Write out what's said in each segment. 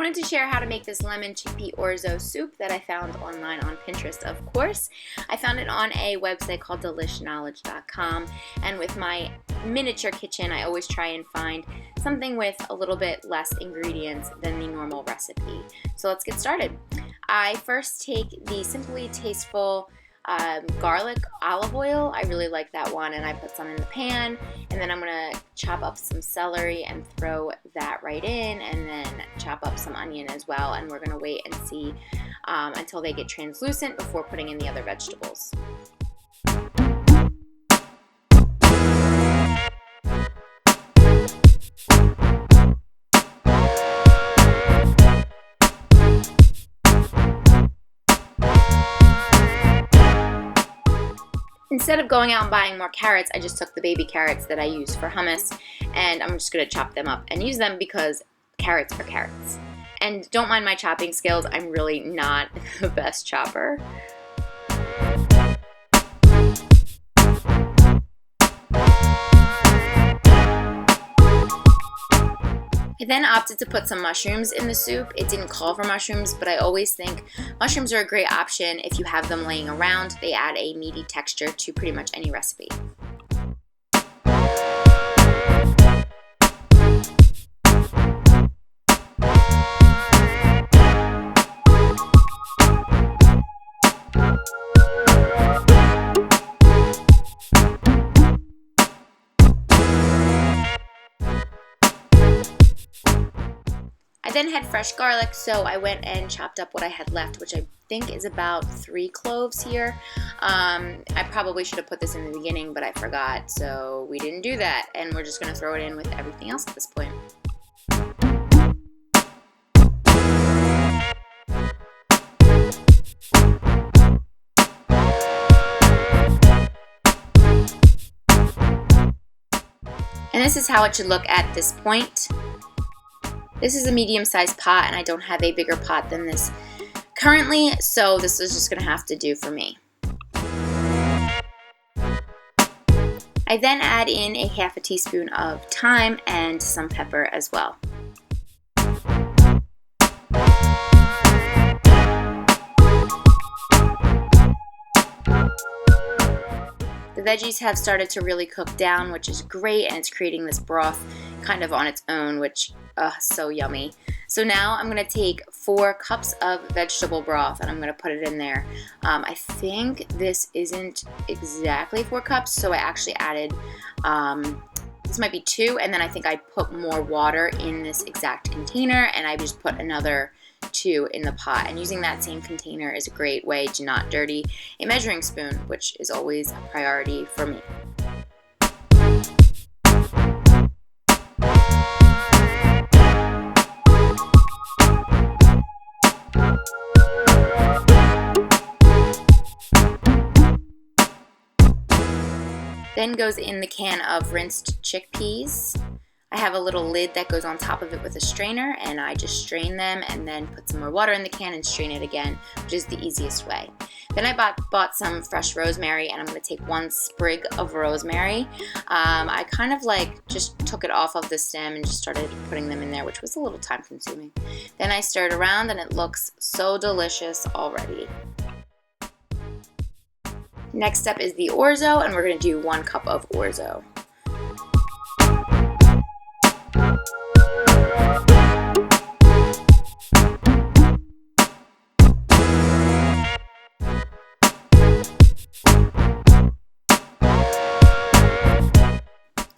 wanted to share how to make this lemon chickpea orzo soup that I found online on Pinterest, of course. I found it on a website called delishknowledge.com, and with my miniature kitchen, I always try and find something with a little bit less ingredients than the normal recipe. So let's get started. I first take the Simply Tasteful garlic olive oil. I really like that one, and I put some in the pan, and then I'm gonna chop up some celery and throw that right in, and then chop up some onion as well, and we're gonna wait and see until they get translucent before putting in the other vegetables. Instead of going out and buying more carrots, I just took the baby carrots that I use for hummus, and I'm just going to chop them up and use them because carrots are carrots. And don't mind my chopping skills, I'm really not the best chopper. I then opted to put some mushrooms in the soup. It didn't call for mushrooms, but I always think mushrooms are a great option if you have them laying around. They add a meaty texture to pretty much any recipe. I then had fresh garlic, so I went and chopped up what I had left, which I think is about 3 cloves here. I probably should have put this in the beginning, but I forgot, so we didn't do that, and we're just going to throw it in with everything else at this point. And this is how it should look at this point. This is a medium-sized pot, and I don't have a bigger pot than this currently, so this is just going to have to do for me. I then add in a half a teaspoon of thyme and some pepper as well. The veggies have started to really cook down, which is great, and it's creating this broth kind of on its own, which so yummy. So now I'm going to take 4 cups of vegetable broth and I'm going to put it in there. I think this isn't exactly 4 cups, so I actually added, this might be 2, and then I think I put more water in this exact container, and I just put another 2 in the pot. And using that same container is a great way to not dirty a measuring spoon, which is always a priority for me. Then goes in the can of rinsed chickpeas. I have a little lid that goes on top of it with a strainer, and I just strain them and then put some more water in the can and strain it again, which is the easiest way. Then I bought some fresh rosemary, and I'm going to take 1 sprig of rosemary. I kind of just took it off of the stem and just started putting them in there, which was a little time consuming. Then I stirred around, and it looks so delicious already. Next up is the orzo, and we're going to do 1 cup of orzo.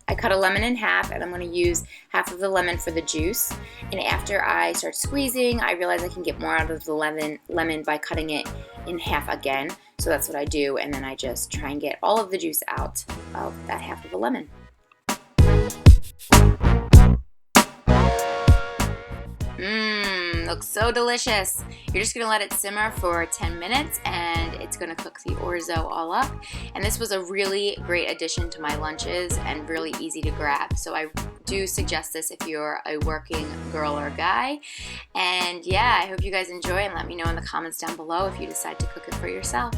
I cut a lemon in half, and I'm going to use half of the lemon for the juice. And after I start squeezing, I realize I can get more out of the lemon by cutting it in half again. So that's what I do, and then I just try and get all of the juice out of that half of the lemon. Looks so delicious. You're just gonna let it simmer for 10 minutes, and it's gonna cook the orzo all up. And this was a really great addition to my lunches and really easy to grab. So I do suggest this if you're a working girl or guy. And yeah, I hope you guys enjoy, and let me know in the comments down below if you decide to cook it for yourself.